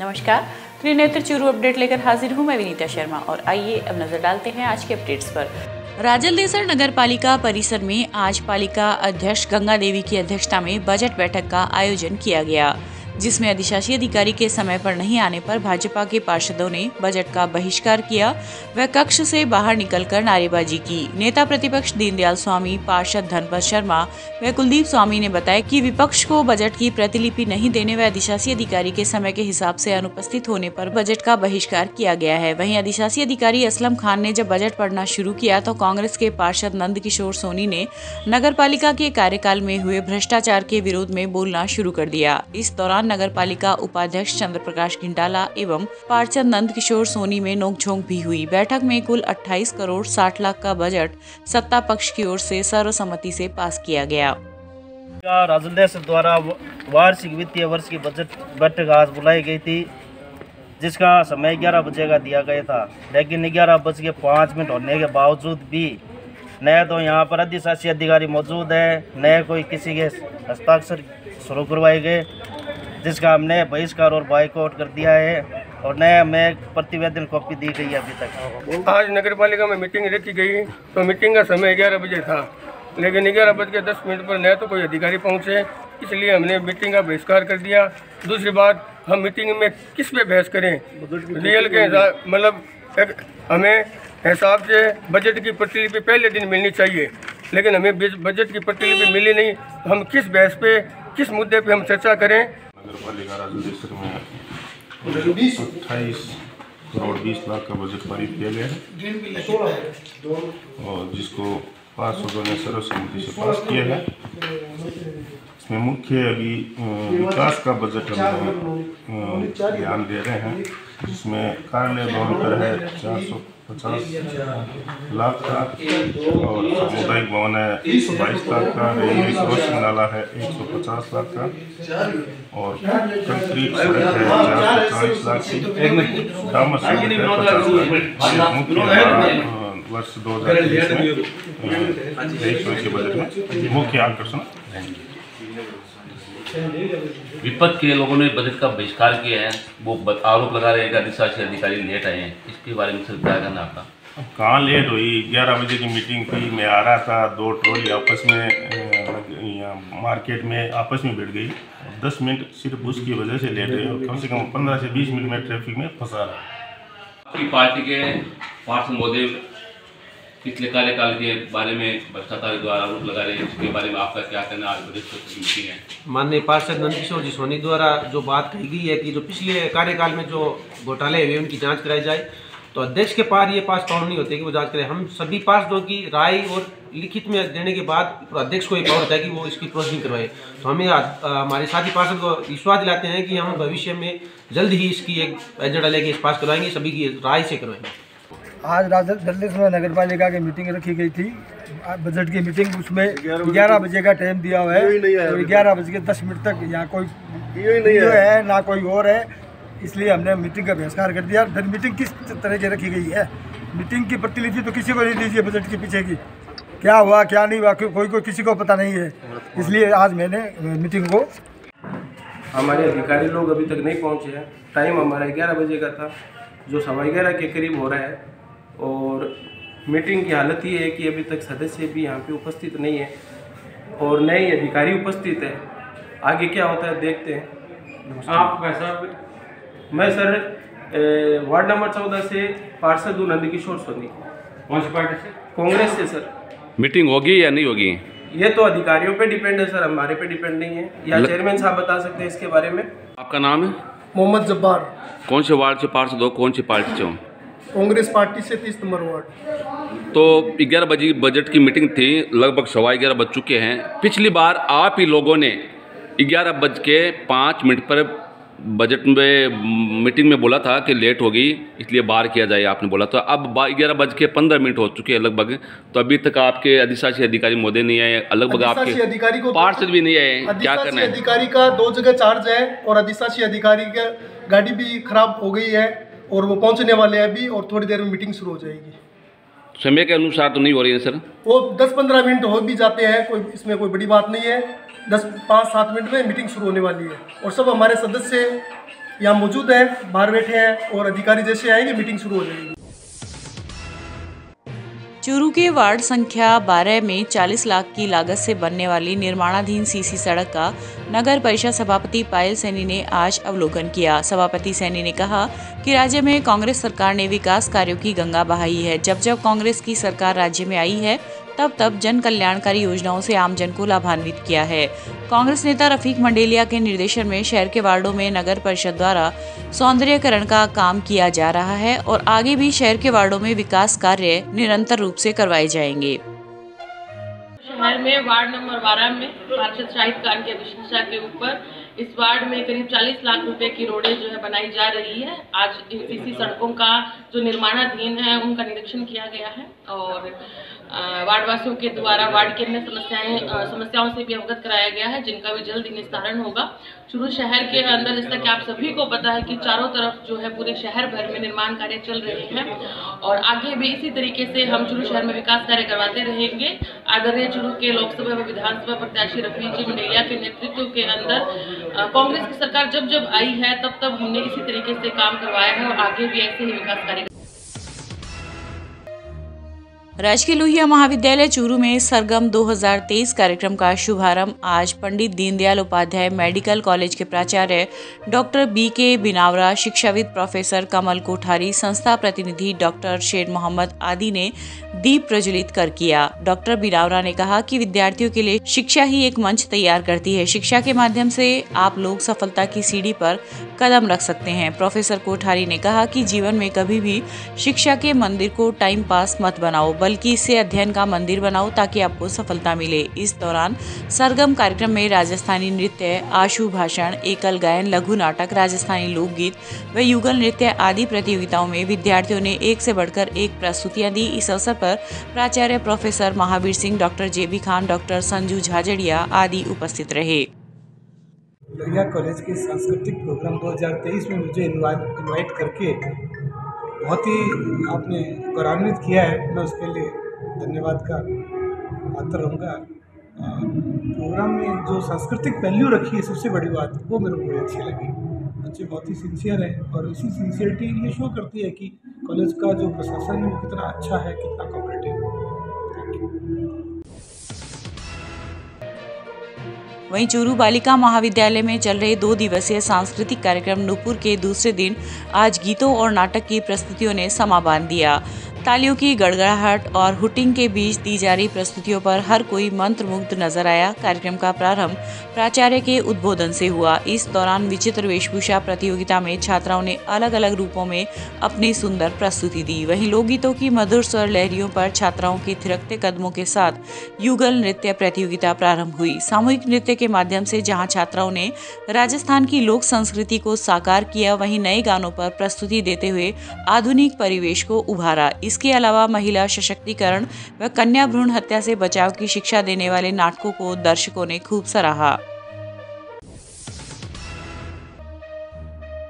नमस्कार, त्रिनेत्र चूरू अपडेट लेकर हाजिर हूं मैं विनीता शर्मा और आइए अब नजर डालते हैं आज के अपडेट्स पर। राजलदेसर नगर पालिका परिसर में आज पालिका अध्यक्ष गंगा देवी की अध्यक्षता में बजट बैठक का आयोजन किया गया, जिसमें अधिशासी अधिकारी के समय पर नहीं आने पर भाजपा के पार्षदों ने बजट का बहिष्कार किया व कक्ष से बाहर निकलकर नारेबाजी की। नेता प्रतिपक्ष दीनदयाल स्वामी, पार्षद धनपत शर्मा व कुलदीप स्वामी ने बताया कि विपक्ष को बजट की प्रतिलिपि नहीं देने व अधिशासी अधिकारी के समय के हिसाब से अनुपस्थित होने पर बजट का बहिष्कार किया गया है। वहीं अधिशासी अधिकारी असलम खान ने जब बजट पढ़ना शुरू किया तो कांग्रेस के पार्षद नंद किशोर सोनी ने नगर पालिका के कार्यकाल में हुए भ्रष्टाचार के विरोध में बोलना शुरू कर दिया। इस दौरान नगर पालिका उपाध्यक्ष चंद्र प्रकाश घिंडाला एवं पार्षद नंद किशोर सोनी में नोकझोंक भी हुई। बैठक में कुल 28 करोड़ 60 लाख का बजट सत्ता पक्ष की ओर से सर्वसम्मति से पास किया गया। राजलदेसर द्वारा वार्षिक वित्तीय वर्ष की बजट बैठक आज बुलाई गई थी, जिसका समय 11 बजे का दिया गया था, लेकिन 11:05 होने के बावजूद भी न तो यहाँ पर अधिशासी अधिकारी मौजूद है, न कोई किसी के हस्ताक्षर शुरू करवाए गए, जिसका हमने बहिष्कार और बाइकआउट कर दिया है और नया हमें प्रतिवेदन कॉपी दी गई है। अभी तक आज नगर पालिका में मीटिंग रखी गई तो मीटिंग का समय 11 बजे था, लेकिन 11:10 पर न तो कोई अधिकारी पहुंचे, इसलिए हमने मीटिंग का बहिष्कार कर दिया। दूसरी बात, हम मीटिंग में किस पे बहस करें? रियल के मतलब हमें हिसाब से बजट की प्रतिलिपि पहले दिन मिलनी चाहिए, लेकिन हमें बजट की प्रतिलिपि मिली नहीं। हम किस बहस पे, किस मुद्दे पे हम चर्चा करें? नगर पालिका राजलदेसर में 28 करोड़ 20 लाख का बजट पारित किया गया है और जिसको पार्षदों ने सर्वसम्मति से पास किया है। इसमें मुख्य अभी विकास का बजट हम ध्यान दे रहे हैं, जिसमें कार्यालय भवन पर है 450 लाख का और सामुदायिक भवन है 22 लाख का, रेलवे क्रॉसिंग नाला है 150 लाख का और कंक्रीट सड़क है 440 लाख की, डामर सड़क है 50 लाख। मुख्य वर्ष 2023 में के बजट में मुख्य आकर्षण विपक्ष के लोगों ने बजट का बहिष्कार किया है। वो आरोप लगा रहे हैं कि अधिशासी अधिकारी लेट आए हैं। इसके बारे में सर क्या कहना आपका? अब कहाँ लेट हुई? 11 बजे की मीटिंग थी, मैं आ रहा था, 2 ट्रॉली आपस में यहाँ मार्केट में आपस में भिड़ गई। 10 मिनट सिर्फ उसकी वजह से लेट हुई और कम से कम 15 से 20 मिनट में ट्रैफिक में फंसा रहा। आपकी पार्टी के पार्षद महोदय पिछले कार्यकाल के बारे में भ्रष्टाचार द्वारा आरोप लगा रहे हैं, इसके बारे में आपका क्या कहना? आज बजट मीटिंग है, माननीय पार्षद नंद किशोर जी सोनी द्वारा जो बात कही गई है कि जो पिछले कार्यकाल में जो घोटाले हुए उनकी जांच कराई जाए, तो अध्यक्ष के पार ये पास पावर नहीं होते कि वो जांच करें। हम सभी पार्षदों की राय और लिखित में देने के बाद अध्यक्ष को ये पावर होता है कि वो इसकी प्रोसीडिंग करवाए। तो हमें हमारे साथी पार्षद को विश्वास दिलाते हैं कि हम भविष्य में जल्द ही इसकी एक एजेंडा लेके इस पास करवाएंगे, सभी की राय से करवाएंगे। आज राजलदेसर में नगर पालिका की मीटिंग रखी गई थी, बजट की मीटिंग, उसमें 11 बजे का टाइम दिया हुआ है और 11:10 तक यहाँ कोई नहीं है, ना कोई और है, इसलिए हमने मीटिंग का बहिष्कार कर दिया। फिर मीटिंग किस तरह की रखी गई है? मीटिंग की प्रतिलिपि तो किसी को नहीं दीजिए, बजट के पीछे की क्या हुआ क्या नहीं हुआ कोई किसी को पता नहीं है, इसलिए आज मैंने मीटिंग को। हमारे अधिकारी लोग अभी तक नहीं पहुँचे हैं। टाइम हमारा 11 बजे का था, जो 11:15 के करीब हो रहा है और मीटिंग की हालत ये है कि अभी तक सदस्य भी यहाँ पे उपस्थित नहीं है और नए अधिकारी उपस्थित है। आगे क्या होता है देखते हैं। आप वैसा? मैं सर वार्ड नंबर 14 से पार्षद हूँ, नंद किशोर सोनी। कौन सी पार्टी से? कांग्रेस से सर। मीटिंग होगी या नहीं होगी? ये तो अधिकारियों पे डिपेंड है सर, हमारे पे डिपेंड नहीं है, या चेयरमैन साहब बता सकते हैं इसके बारे में। आपका नाम है? मोहम्मद जब्बार। कौन से वार्ड से पार्षद हो? कौन सी पार्टी से हो? कांग्रेस पार्टी से 30 नंबर वार्ड। तो 11 बजे बजट की मीटिंग थी, लगभग 11:15 बज चुके हैं। पिछली बार आप ही लोगों ने 11:05 पर बजट में मीटिंग में बोला था कि लेट होगी इसलिए बाहर किया जाए, आपने बोला। तो अब 11:15 हो चुके हैं लगभग, तो अभी तक आपके अधिशासी अधिकारी महोदय नहीं आए, लगभग आपके अधिकारी को पार्षद भी नहीं आए, क्या करना है? अधिकारी का 2 जगह चार्ज है और अधिशासी अधिकारी का गाड़ी भी खराब हो गई है और वो पहुंचने वाले हैं अभी, और थोड़ी देर में मीटिंग शुरू हो जाएगी। समय के अनुसार तो नहीं हो रही है सर? वो 10-15 मिनट हो भी जाते हैं, कोई इसमें कोई बड़ी बात नहीं है। 5-7 मिनट में मीटिंग शुरू होने वाली है और सब हमारे सदस्य यहाँ मौजूद है, बाहर बैठे हैं और अधिकारी जैसे आएंगे मीटिंग शुरू हो जाएगी। चूरू के वार्ड संख्या 12 में 40 लाख की लागत से बनने वाली निर्माणाधीन सीसी सड़क का नगर परिषद सभापति पायल सैनी ने आज अवलोकन किया। सभापति सैनी ने कहा कि राज्य में कांग्रेस सरकार ने विकास कार्यों की गंगा बहाई है। जब जब कांग्रेस की सरकार राज्य में आई है तब तब जन कल्याणकारी योजनाओं से आमजन को लाभान्वित किया है। कांग्रेस नेता रफीक मंडेलिया के निर्देशन में शहर के वार्डों में नगर परिषद द्वारा सौंदर्यीकरण का काम किया जा रहा है और आगे भी शहर के वार्डों में विकास कार्य निरंतर रूप से करवाए जाएंगे। शहर में वार्ड नंबर 12 में पार्षद शाहिद खान की अध्यक्षता के ऊपर इस वार्ड में करीब 40 लाख रुपए की रोडें जो है बनाई जा रही है। आज इसी सड़कों का जो निर्माणाधीन है उनका निरीक्षण किया गया है और वार्डवासियों के द्वारा वार्ड की अन्य समस्याओं से भी अवगत कराया गया है, जिनका भी जल्द निस्तारण होगा। चूरू शहर के अंदर जैसा कि आप सभी को पता है कि चारों तरफ जो है पूरे शहर भर में निर्माण कार्य चल रहे हैं और आगे भी इसी तरीके से हम चूरू शहर में विकास कार्य करवाते रहेंगे। आदरणीय चूरू के लोकसभा व विधानसभा प्रत्याशी रफीक जी मंडेलिया के नेतृत्व के अंदर कांग्रेस की सरकार जब जब आई है तब तब हमने इसी तरीके से काम करवाया है और आगे भी ऐसे ही विकास कार्य। राजकीय लोहिया महाविद्यालय चूरू में सरगम 2023 कार्यक्रम का शुभारंभ आज पंडित दीनदयाल उपाध्याय मेडिकल कॉलेज के प्राचार्य डॉक्टर BK बिनावरा, शिक्षाविद प्रोफेसर कमल कोठारी, संस्था प्रतिनिधि डॉक्टर शेर मोहम्मद आदि ने दीप प्रज्वलित कर किया। डॉक्टर बिनावरा ने कहा कि विद्यार्थियों के लिए शिक्षा ही एक मंच तैयार करती है। शिक्षा के माध्यम से आप लोग सफलता की सीढ़ी पर कदम रख सकते हैं। प्रोफेसर कोठारी ने कहा कि जीवन में कभी भी शिक्षा के मंदिर को टाइम पास मत बनाओ, बल्कि इसे अध्ययन का मंदिर बनाओ ताकि आपको सफलता मिले। इस दौरान सरगम कार्यक्रम में राजस्थानी नृत्य, आशु भाषण, एकल गायन, लघु नाटक, राजस्थानी लोकगीत व युगल नृत्य आदि प्रतियोगिताओं में विद्यार्थियों ने एक से बढ़कर एक प्रस्तुतियां दी। इस अवसर पर प्राचार्य professor Mahavir Singh, doctor JB Khan, doctor Sanju Jhajharia आदि उपस्थित रहे। लोहिया कॉलेज के सांस्कृतिक प्रोग्राम 2023 में मुझे इनवाइट करके बहुत ही आपने गौरवान्वित किया है, मैं उसके लिए धन्यवाद का पात्र रहूँगा। प्रोग्राम में जो सांस्कृतिक वैल्यू रखी है, सबसे बड़ी बात वो मेरे को बड़ी अच्छी लगी। बच्चे बहुत ही सिंसियर हैं और इसी सिंसियरिटी ये शो करती है कि कॉलेज का जो प्रशासन है वो कितना अच्छा है, कितना कोऑपरेटिव है। वहीं चूरू बालिका महाविद्यालय में चल रहे 2 दिवसीय सांस्कृतिक कार्यक्रम नूपुर के दूसरे दिन आज गीतों और नाटक की प्रस्तुतियों ने समा बांध दिया। तालियों की गड़गड़ाहट और हुटिंग के बीच दी जा रही प्रस्तुतियों पर हर कोई मंत्रमुग्ध नजर आया। कार्यक्रम का प्रारंभ प्राचार्य के उद्बोधन से हुआ। इस दौरान विचित्र वेशभूषा प्रतियोगिता में छात्राओं ने अलग अलग रूपों में अपनी सुंदर प्रस्तुति दी। वहीं लोकगीतों की मधुर स्वर लहरियों पर छात्राओं के थिरकते कदमों के साथ युगल नृत्य प्रतियोगिता प्रारंभ हुई। सामूहिक नृत्य के माध्यम से जहां छात्राओं ने राजस्थान की लोक संस्कृति को साकार किया, वहीं नए गानों पर प्रस्तुति देते हुए आधुनिक परिवेश को उभारा। इसके अलावा महिला सशक्तिकरण व कन्या भ्रूण हत्या से बचाव की शिक्षा देने वाले नाटकों को दर्शकों ने खूब सराहा।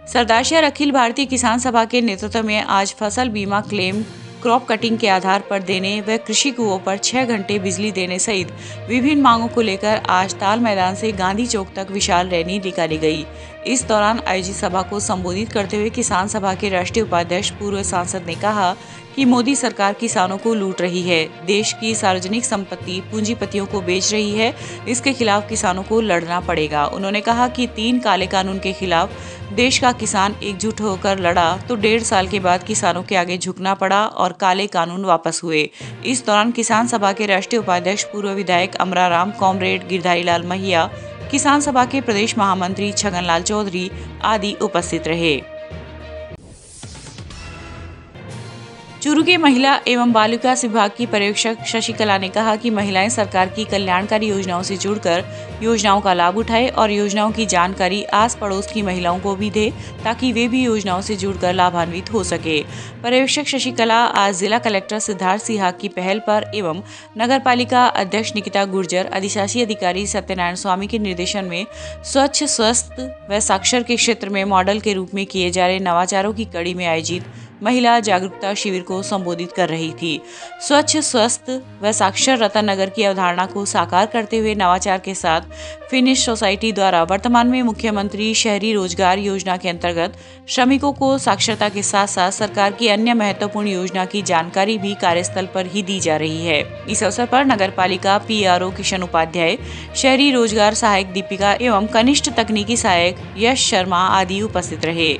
सरदारशहर अखिल भारतीय किसान सभा के नेतृत्व में आज फसल बीमा क्लेम क्रॉप कटिंग के आधार पर देने व कृषि कुओं पर 6 घंटे बिजली देने सहित विभिन्न मांगों को लेकर आज ताल मैदान से गांधी चौक तक विशाल रैली निकाली गई। इस दौरान आयोजित सभा को संबोधित करते हुए किसान सभा के राष्ट्रीय उपाध्यक्ष पूर्व सांसद ने कहा कि मोदी सरकार किसानों को लूट रही है, देश की सार्वजनिक संपत्ति पूंजीपतियों को बेच रही है। इसके खिलाफ किसानों को लड़ना पड़ेगा। उन्होंने कहा कि 3 काले कानून के खिलाफ देश का किसान एकजुट होकर लड़ा तो 1.5 साल के बाद किसानों के आगे झुकना पड़ा और काले कानून वापस हुए। इस दौरान किसान सभा के राष्ट्रीय उपाध्यक्ष पूर्व विधायक अमराराम, कॉमरेड गिरधारी लाल महिया, किसान सभा के प्रदेश महामंत्री छगनलाल चौधरी आदि उपस्थित रहे। चूरू के महिला एवं बाल विकास विभाग की पर्यवेक्षक शशिकला ने कहा कि महिलाएं सरकार की कल्याणकारी योजनाओं से जुड़कर योजनाओं का लाभ उठाए और योजनाओं की जानकारी आस पड़ोस की महिलाओं को भी दे ताकि वे भी योजनाओं से जुड़कर लाभान्वित हो सके। पर्यवेक्षक शशिकला आज जिला कलेक्टर सिद्धार्थ सिन्हा की पहल पर एवं नगर पालिका अध्यक्ष निकिता गुर्जर, अधिशासी अधिकारी सत्यनारायण स्वामी के निर्देशन में स्वच्छ, स्वस्थ व साक्षर के क्षेत्र में मॉडल के रूप में किए जा रहे नवाचारों की कड़ी में आयोजित महिला जागरूकता शिविर को संबोधित कर रही थी। स्वच्छ, स्वस्थ व साक्षर रतन नगर की अवधारणा को साकार करते हुए नवाचार के साथ फिनिश सोसाइटी द्वारा वर्तमान में मुख्यमंत्री शहरी रोजगार योजना के अंतर्गत श्रमिकों को साक्षरता के साथ साथ सरकार की अन्य महत्वपूर्ण योजना की जानकारी भी कार्यस्थल पर ही दी जा रही है। इस अवसर पर नगर पालिका PRO किशन उपाध्याय, शहरी रोजगार सहायक दीपिका एवं कनिष्ठ तकनीकी सहायक यश शर्मा आदि उपस्थित रहे।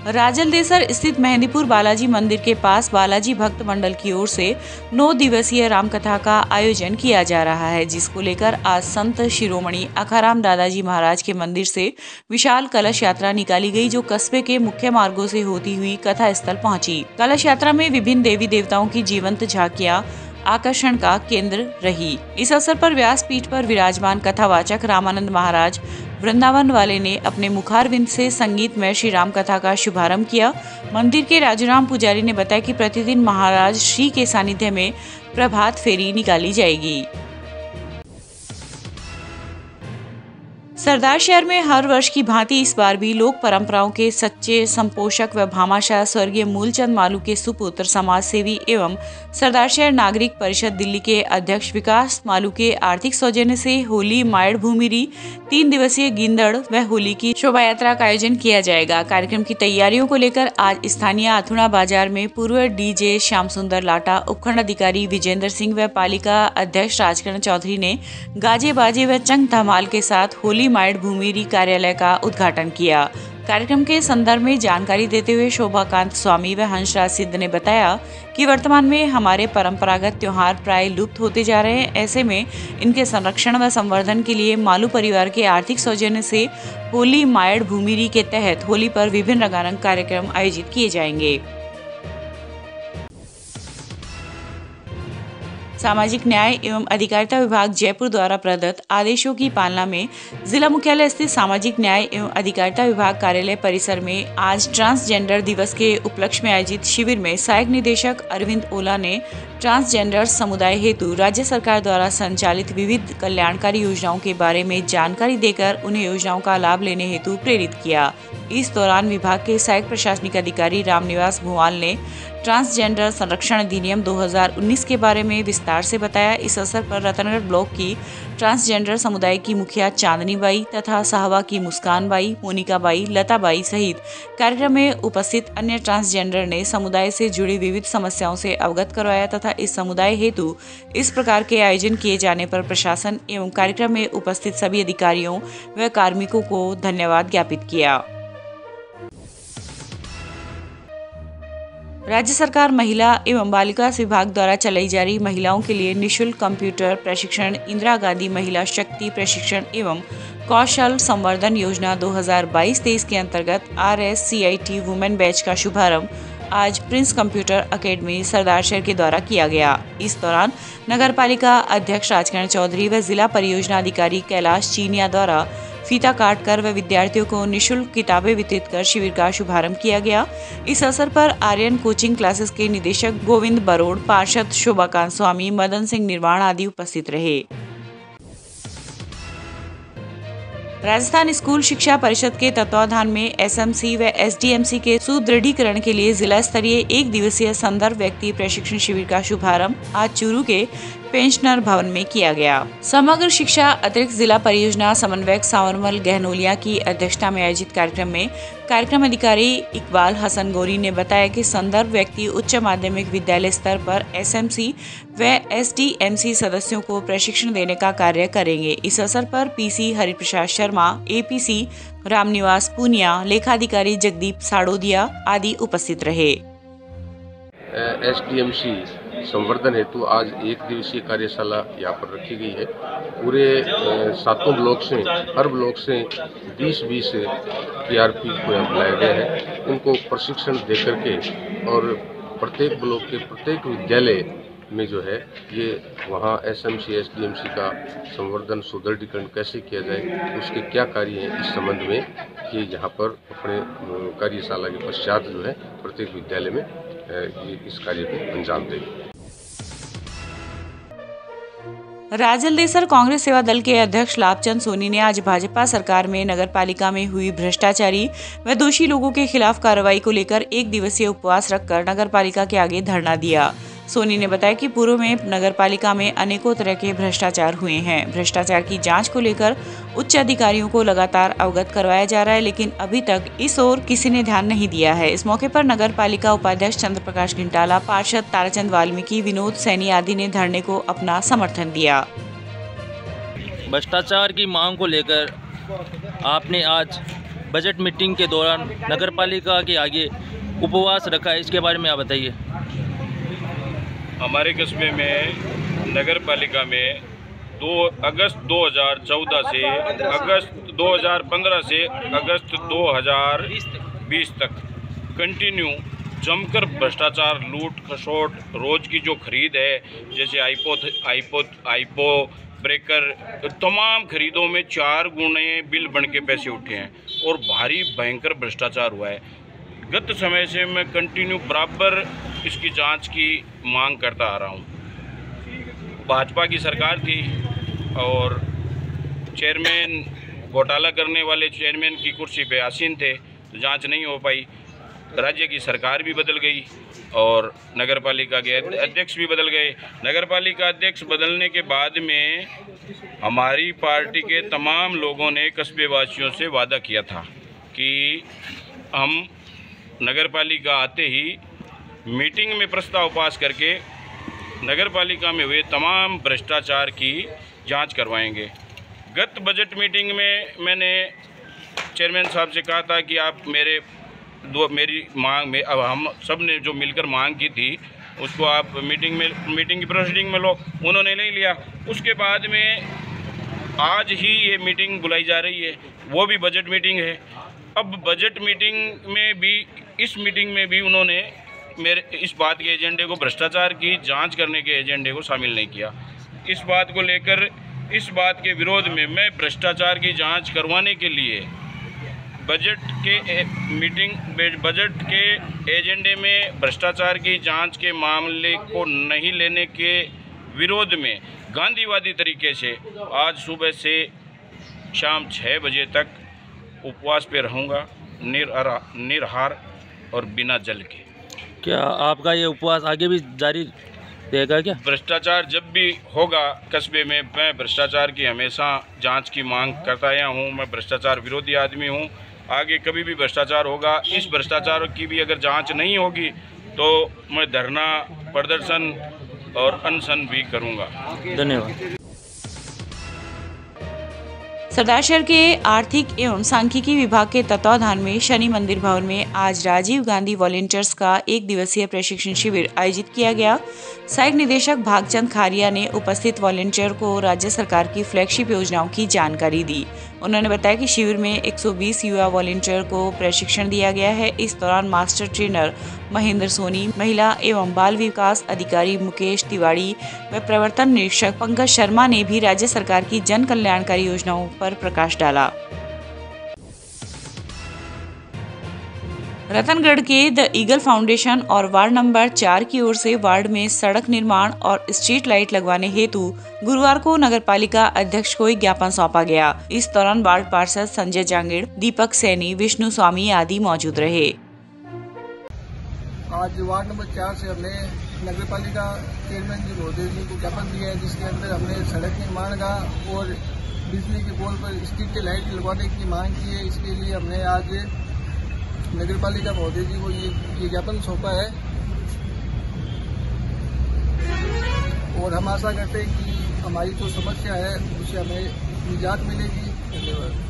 राजलदेसर स्थित मेहंदीपुर बालाजी मंदिर के पास बालाजी भक्त मंडल की ओर से 9 दिवसीय रामकथा का आयोजन किया जा रहा है, जिसको लेकर आज संत शिरोमणि अखाराम दादाजी महाराज के मंदिर से विशाल कलश यात्रा निकाली गई, जो कस्बे के मुख्य मार्गों से होती हुई कथा स्थल पहुंची। कलश यात्रा में विभिन्न देवी देवताओं की जीवंत झांकियां आकर्षण का केंद्र रही। इस अवसर पर व्यासपीठ पर विराजमान कथावाचक रामानंद महाराज वृंदावन वाले ने अपने मुखारविंद से संगीतमय श्री राम कथा का शुभारंभ किया। मंदिर के राजूराम पुजारी ने बताया कि प्रतिदिन महाराज श्री के सानिध्य में प्रभात फेरी निकाली जाएगी। सरदार शहर में हर वर्ष की भांति इस बार भी लोक परंपराओं के सच्चे संपोषक व भामाशाह स्वर्गीय मूलचंद मालू के सुपुत्र समाज सेवी एवं सरदार शहर नागरिक परिषद दिल्ली के अध्यक्ष विकास मालू के आर्थिक सौजन्य से होली मायड़ भूमिरी 3 दिवसीय गिंदड़ व होली की शोभा यात्रा का आयोजन किया जाएगा। कार्यक्रम की तैयारियों को लेकर आज स्थानीय अथुणा बाजार में पूर्व DJ श्याम सुंदर लाटा, उपखंड अधिकारी विजेंद्र सिंह व पालिका अध्यक्ष राजकरण चौधरी ने गाजे बाजे व चंग धमाल के साथ होली मायड़ भूमिरी कार्यालय का उद्घाटन किया। कार्यक्रम के संदर्भ में जानकारी देते हुए शोभाकांत स्वामी व हंसराज सिद्ध ने बताया कि वर्तमान में हमारे परंपरागत त्योहार प्राय लुप्त होते जा रहे हैं। ऐसे में इनके संरक्षण व संवर्धन के लिए मालू परिवार के आर्थिक सौजन्य से होली मायड़ भूमिरी के तहत होली पर विभिन्न रंगारंग कार्यक्रम आयोजित किए जाएंगे। सामाजिक न्याय एवं अधिकारिता विभाग जयपुर द्वारा प्रदत्त आदेशों की पालना में जिला मुख्यालय स्थित सामाजिक न्याय एवं अधिकारिता विभाग कार्यालय परिसर में आज ट्रांसजेंडर दिवस के उपलक्ष्य में आयोजित शिविर में सहायक निदेशक अरविंद ओला ने ट्रांसजेंडर समुदाय हेतु राज्य सरकार द्वारा संचालित विविध कल्याणकारी योजनाओं के बारे में जानकारी देकर उन्हें योजनाओं का लाभ लेने हेतु प्रेरित किया। इस दौरान विभाग के सहायक प्रशासनिक अधिकारी रामनिवास भुवाल ने ट्रांसजेंडर संरक्षण अधिनियम 2019 के बारे में विस्तार से बताया। इस अवसर पर रतनगढ़ ब्लॉक की ट्रांसजेंडर समुदाय की मुखिया चांदनी बाई तथा साहवा की मुस्कान बाई, मोनिका बाई, लता बाई सहित कार्यक्रम में उपस्थित अन्य ट्रांसजेंडर ने समुदाय से जुड़ी विविध समस्याओं से अवगत करवाया तथा इस समुदाय हेतु इस प्रकार के आयोजन किए जाने पर प्रशासन एवं कार्यक्रम में उपस्थित सभी अधिकारियों व कार्मिकों को धन्यवाद ज्ञापित किया। राज्य सरकार महिला एवं बाल विकास विभाग द्वारा चलाई जा रही महिलाओं के लिए निःशुल्क कंप्यूटर प्रशिक्षण इंदिरा गांधी महिला शक्ति प्रशिक्षण एवं कौशल संवर्धन योजना 2022-23 के अंतर्गत RSCIT वुमेन बैच का शुभारंभ आज प्रिंस कंप्यूटर अकेडमी सरदार शहर के द्वारा किया गया। इस दौरान नगर पालिका अध्यक्ष राजकरण चौधरी व जिला परियोजना अधिकारी कैलाश चीनिया द्वारा फीता काटकर व विद्यार्थियों को निःशुल्क किताबें वितरित कर शिविर का शुभारंभ किया गया। इस अवसर पर आर्यन कोचिंग क्लासेस के निदेशक गोविंद बरोड़, पार्षद शोभाकांत स्वामी, मदन सिंह निर्वाण आदि उपस्थित रहे। राजस्थान स्कूल शिक्षा परिषद के तत्वावधान में SMC व SDMC के सुदृढ़ीकरण के लिए जिला स्तरीय 1 दिवसीय संदर्भ व्यक्ति प्रशिक्षण शिविर का शुभारंभ आज चूरू के पेंशनर भवन में किया गया। समग्र शिक्षा अतिरिक्त जिला परियोजना समन्वयक सांवरमल गहनोलिया की अध्यक्षता में आयोजित कार्यक्रम में कार्यक्रम अधिकारी इकबाल हसन गोरी ने बताया कि संदर्भ व्यक्ति उच्च माध्यमिक विद्यालय स्तर पर SMC व SDMC सदस्यों को प्रशिक्षण देने का कार्य करेंगे। इस अवसर पर PC हरिप्रसाद शर्मा, APC रामनिवास पूनिया, लेखाधिकारी जगदीप साड़ोदिया आदि उपस्थित रहे। SDMC संवर्धन हेतु आज 1 दिवसीय कार्यशाला यहाँ पर रखी गई है। पूरे 7 ब्लॉक से, हर ब्लॉक से 20-20 TRP को यहाँ बुलाया गया है। उनको प्रशिक्षण दे करके और प्रत्येक ब्लॉक के प्रत्येक विद्यालय में जो है ये वहाँ SMC SDMC का संवर्धन सुदृढ़ीकरण कैसे किया जाए, उसके क्या कार्य हैं, इस संबंध में ये यहाँ पर अपने कार्यशाला के पश्चात जो है प्रत्येक विद्यालय में इस कार्य को अंजाम देंगे। राजलदेसर कांग्रेस सेवा दल के अध्यक्ष लाभचंद सोनी ने आज भाजपा सरकार में नगरपालिका में हुई भ्रष्टाचारी व दोषी लोगों के खिलाफ कार्रवाई को लेकर 1 दिवसीय उपवास रखकर नगरपालिका के आगे धरना दिया। सोनी ने बताया कि पूर्व में नगरपालिका में अनेकों तरह के भ्रष्टाचार हुए हैं। भ्रष्टाचार की जांच को लेकर उच्च अधिकारियों को लगातार अवगत करवाया जा रहा है, लेकिन अभी तक इस ओर किसी ने ध्यान नहीं दिया है। इस मौके पर नगरपालिका उपाध्यक्ष चंद्र प्रकाश घिंटाला, पार्षद ताराचंद वाल्मीकि, विनोद सैनी आदि ने धरने को अपना समर्थन दिया। भ्रष्टाचार की मांग को लेकर आपने आज बजट मीटिंग के दौरान नगरपालिका के आगे उपवास रखा है, इसके बारे में आप बताइए। हमारे कस्बे में नगर पालिका में 2 अगस्त 2014 से अगस्त 2015 से अगस्त 2020 तक कंटिन्यू जमकर भ्रष्टाचार, लूट खसोट, रोज़ की जो खरीद है, जैसे आईपो ब्रेकर, तमाम खरीदों में 4 गुने बिल बन के पैसे उठे हैं और भारी भयंकर भ्रष्टाचार हुआ है। गत समय से मैं कंटिन्यू बराबर इसकी जांच की मांग करता आ रहा हूं। भाजपा की सरकार थी और चेयरमैन, घोटाला करने वाले चेयरमैन की कुर्सी पे आसीन थे, तो जांच नहीं हो पाई। राज्य की सरकार भी बदल गई और नगरपालिका के अध्यक्ष भी बदल गए। नगरपालिका अध्यक्ष बदलने के बाद में हमारी पार्टी के तमाम लोगों ने कस्बे वासियों से वादा किया था कि हम नगरपालिका आते ही मीटिंग में प्रस्ताव पास करके नगरपालिका में हुए तमाम भ्रष्टाचार की जांच करवाएंगे। गत बजट मीटिंग में मैंने चेयरमैन साहब से कहा था कि आप मेरी मांग में, अब हम सब ने जो मिलकर मांग की थी उसको आप मीटिंग की प्रोसीडिंग में लो। उन्होंने नहीं लिया। उसके बाद में आज ही ये मीटिंग बुलाई जा रही है, वो भी बजट मीटिंग है। अब बजट मीटिंग में भी, इस मीटिंग में भी उन्होंने मेरे इस बात के एजेंडे को, भ्रष्टाचार की जांच करने के एजेंडे को शामिल नहीं किया। इस बात को लेकर, इस बात के विरोध में मैं भ्रष्टाचार की जांच करवाने के लिए बजट के एजेंडे में भ्रष्टाचार की जांच के मामले को नहीं लेने के विरोध में गांधीवादी तरीके से आज सुबह से शाम 6 बजे तक उपवास पे रहूँगा, निराहार और बिना जल के। क्या आपका ये उपवास आगे भी जारी रहेगा क्या? भ्रष्टाचार जब भी होगा कस्बे में, मैं भ्रष्टाचार की हमेशा जांच की मांग करता आया हूँ। मैं भ्रष्टाचार विरोधी आदमी हूँ। आगे कभी भी भ्रष्टाचार होगा, इस भ्रष्टाचार की भी अगर जांच नहीं होगी तो मैं धरना, प्रदर्शन और अनशन भी करूँगा। धन्यवाद। सरदारशहर के आर्थिक एवं सांख्यिकी विभाग के तत्वाधान में शनि मंदिर भवन में आज राजीव गांधी वॉलंटियर्स का 1 दिवसीय प्रशिक्षण शिविर आयोजित किया गया। सहायक निदेशक भागचंद खारिया ने उपस्थित वॉलंटियर को राज्य सरकार की फ्लैगशिप योजनाओं की जानकारी दी। उन्होंने बताया कि शिविर में 120 युवा वॉलंटियर को प्रशिक्षण दिया गया है। इस दौरान मास्टर ट्रेनर महेंद्र सोनी, महिला एवं बाल विकास अधिकारी मुकेश तिवारी व प्रवर्तन निरीक्षक पंकज शर्मा ने भी राज्य सरकार की जन कल्याणकारी योजनाओं पर प्रकाश डाला। रतनगढ़ के द ईगल फाउंडेशन और वार्ड नंबर 4 की ओर से वार्ड में सड़क निर्माण और स्ट्रीट लाइट लगवाने हेतु गुरुवार को नगरपालिका अध्यक्ष को एक ज्ञापन सौंपा गया। इस दौरान वार्ड पार्षद संजय जांगिड़, दीपक सैनी, विष्णु स्वामी आदि मौजूद रहे। आज वार्ड नंबर 4 से हमने नगरपालिका चेयरमैन जी महोदय जी को ज्ञापन दिया है, जिसके अंदर हमने सड़क निर्माण का और बिजली के पोल पर स्ट्रीट लाइट लगवाने की मांग की है। इसके लिए हमने आज नगरपालिका महोदय जी को ये ज्ञापन सौंपा है और हम आशा करते हैं कि हमारी जो समस्या है उससे हमें निजात मिलेगी। धन्यवाद।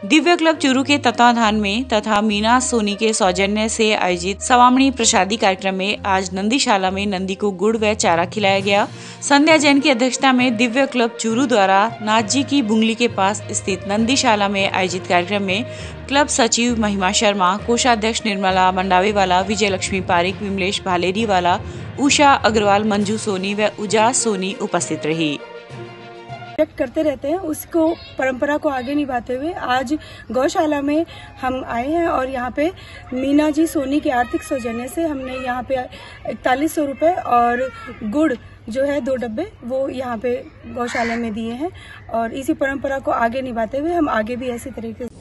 दिव्य क्लब चूरू के तत्वाधान में तथा मीना सोनी के सौजन्य से आयोजित सवामणी प्रसादी कार्यक्रम में आज नंदीशाला में नंदी को गुड़ व चारा खिलाया गया। संध्या जैन की अध्यक्षता में दिव्य क्लब चूरू द्वारा नाथ जी की बुंगली के पास स्थित नंदीशाला में आयोजित कार्यक्रम में क्लब सचिव महिमा शर्मा, कोषाध्यक्ष निर्मला मंडावेवाला, विजय लक्ष्मी पारिक, विमलेश भालेरीवाला, उषा अग्रवाल, मंजू सोनी व उजास सोनी उपस्थित रही। करते रहते हैं, उसको परंपरा को आगे निभाते हुए आज गौशाला में हम आए हैं और यहाँ पे मीना जी सोनी के आर्थिक सौजन्य से हमने यहाँ पे 4100 रुपये और गुड़ जो है 2 डब्बे वो यहाँ पे गौशाला में दिए हैं और इसी परंपरा को आगे निभाते हुए हम आगे भी ऐसी तरीके से।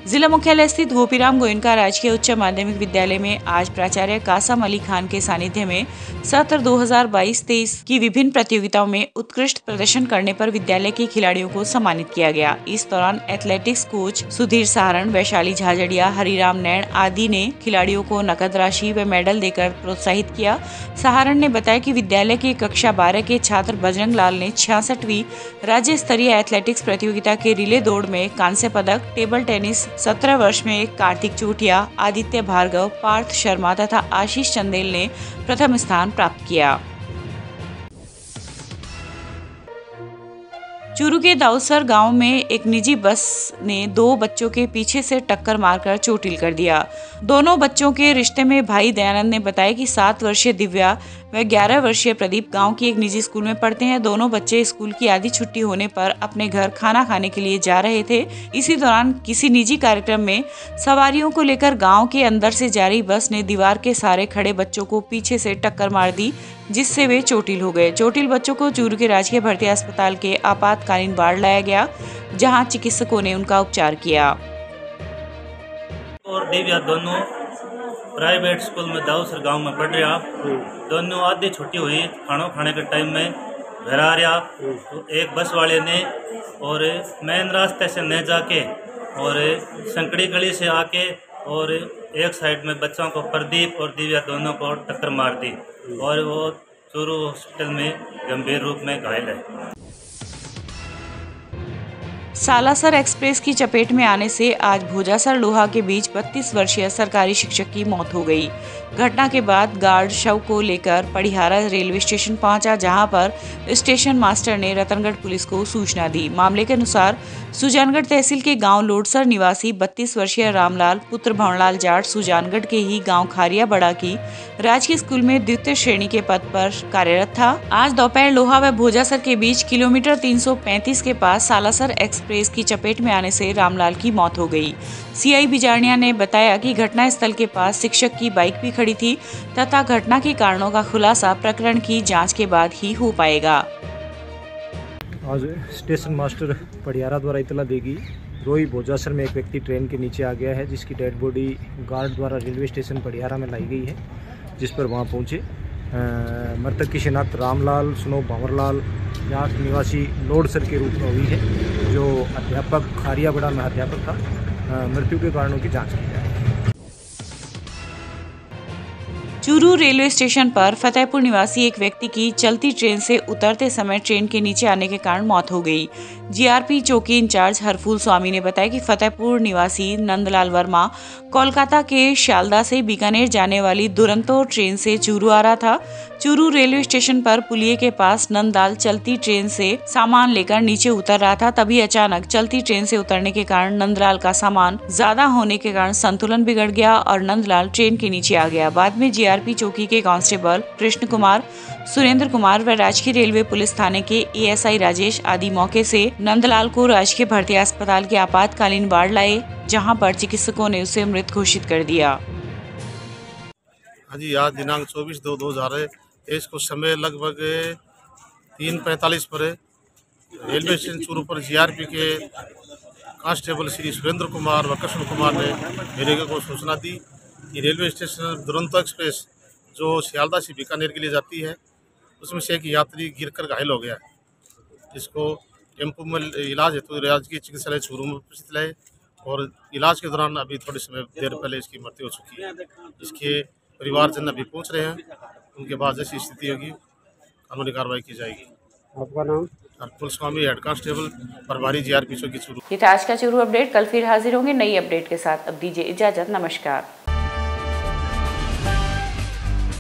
जिला मुख्यालय स्थित गोपीराम गोयनका राजकीय उच्च माध्यमिक विद्यालय में आज प्राचार्य कासम अली खान के सानिध्य में सत्र 2022-23 की विभिन्न प्रतियोगिताओं में उत्कृष्ट प्रदर्शन करने पर विद्यालय के खिलाड़ियों को सम्मानित किया गया। इस दौरान एथलेटिक्स कोच सुधीर सहारण, वैशाली झाझड़िया, हरिराम नैण आदि ने खिलाड़ियों को नकद राशि व मेडल देकर प्रोत्साहित किया। सहारण ने बताया कि विद्यालय के कक्षा 12 के छात्र बजरंग लाल ने 66वीं राज्य स्तरीय एथलेटिक्स प्रतियोगिता के रिले दौड़ में कांस्य पदक, टेबल टेनिस 17 वर्ष में कार्तिक चोटिया, आदित्य भार्गव, पार्थ शर्मा तथा आशीष चंदेल ने प्रथम स्थान प्राप्त किया। चूरू के दाऊसर गांव में एक निजी बस ने 2 बच्चों के पीछे से टक्कर मारकर चोटिल कर दिया। दोनों बच्चों के रिश्ते में भाई दयानंद ने बताया कि 7 वर्षीय दिव्या व 11 वर्षीय प्रदीप गांव की एक निजी स्कूल में पढ़ते हैं। दोनों बच्चे स्कूल की आधी छुट्टी होने पर अपने घर खाना खाने के लिए जा रहे थे। इसी दौरान किसी निजी कार्यक्रम में सवारियों को लेकर गांव के अंदर से जा रही बस ने दीवार के सहारे खड़े बच्चों को पीछे से टक्कर मार दी, जिससे वे चोटिल हो गए। चोटिल बच्चों को चूरू के राजकीय भर्ती अस्पताल के आपातकालीन वार्ड लाया गया, जहां चिकित्सकों ने उनका उपचार किया। और दिव्या दोनों प्राइवेट स्कूल में दाऊसर गांव में पढ़ रहा। दोनों आधी छुट्टी हुई, खाना खाने के टाइम में घर आ रहा तो एक बस वाले ने और मेन रास्ते से न जाके और संकड़ी गली से आके और एक साइड में बच्चों को प्रदीप और दिव्या दोनों को टक्कर मार दी और वो चूरू हॉस्पिटल में गंभीर रूप में घायल है। सालासर एक्सप्रेस की चपेट में आने से आज भोजासर लोहा के बीच 32 वर्षीय सरकारी शिक्षक की मौत हो गई। घटना के बाद गार्ड शव को लेकर पड़िहारा रेलवे स्टेशन पहुंचा, जहां पर स्टेशन मास्टर ने रतनगढ़ पुलिस को सूचना दी। मामले के अनुसार सुजानगढ़ तहसील के गांव लोडसर निवासी 32 वर्षीय रामलाल पुत्र भवनलाल जाट सुजानगढ़ के ही गांव खारिया बड़ा की राजकीय स्कूल में द्वितीय श्रेणी के पद पर कार्यरत था। आज दोपहर लोहा व भोजासर के बीच किलोमीटर 335 के पास सालासर एक्सप्रेस की चपेट में आने से रामलाल की मौत हो गई। सीआई बिजारनिया ने बताया कि घटना स्थल के पास शिक्षक की बाइक भी खड़ी थी तथा घटना के कारणों का खुलासा प्रकरण की जांच के बाद ही हो पाएगा। आज स्टेशन मास्टर पड़ियारा द्वारा इतला देगी रोई भोजासर में एक व्यक्ति ट्रेन के नीचे आ गया है, जिसकी डेड बॉडी गार्ड द्वारा रेलवे स्टेशन पड़ियारा में लाई गई है, जिस पर वहां पहुंचे। मृतक की शिनाख्त रामलाल सुनो भंवरलाल जाट निवासी लोडसर के रूप में हुई है, जो अध्यापक खारियाबड़ा में अध्यापक था। मृत्यु के कारणों की जांच की जाए। चूरू रेलवे स्टेशन पर फतेहपुर निवासी एक व्यक्ति की चलती ट्रेन से उतरते समय ट्रेन के नीचे आने के कारण मौत हो गई। जीआरपी चौकी इंचार्ज हरफूल स्वामी ने बताया कि फतेहपुर निवासी नंदलाल वर्मा कोलकाता के शालदा से बीकानेर जाने वाली दुरंतो ट्रेन से चूरू आ रहा था। चूरू रेलवे स्टेशन पर पुलिये के पास नंदलाल चलती ट्रेन से सामान लेकर नीचे उतर रहा था। तभी अचानक चलती ट्रेन से उतरने के कारण नंदलाल का सामान ज्यादा होने के कारण संतुलन बिगड़ गया और नंदलाल ट्रेन के नीचे आ गया। बाद में जीआरपी चौकी के कांस्टेबल कृष्ण कुमार, सुरेंद्र कुमार व राजकीय रेलवे पुलिस थाने के एएसआई राजेश आदि मौके से नंदलाल को राजकीय भर्ती अस्पताल के आपातकालीन वार्ड लाए, जहां पर चिकित्सकों ने उसे मृत घोषित कर दिया। हाँ जी, आज दिनांक 24/2/2023 को समय लगभग 3:45 पर रेलवे स्टेशन चूरू पर जीआरपी के कांस्टेबल श्री सुरेंद्र कुमार व कृष्ण कुमार ने मेरे को सूचना दी कि रेलवे स्टेशन दुरंतो एक्सप्रेस जो सियालदा से बीकानेर के लिए जाती है, उसमें से एक यात्री गिरकर घायल हो गया, जिसको टेम्पो में इलाज हेतु राजकीय चिकित्सालय चूरू में उपस्थित लाए और इलाज के दौरान अभी थोड़े समय देर पहले इसकी मृत्यु हो चुकी है। इसके परिवारजन अभी पहुंच रहे हैं, उनके बाद जैसी स्थिति होगी कानूनी कार्रवाई की जाएगी। आपका नाम? हरफूल स्वामी, हेड कांस्टेबल प्रभारी जीआरपी चौकी चूरू। ये था आज का चूरू अपडेट। कल फिर हाजिर होंगे नई अपडेट के साथ। अब दीजिए इजाजत, नमस्कार।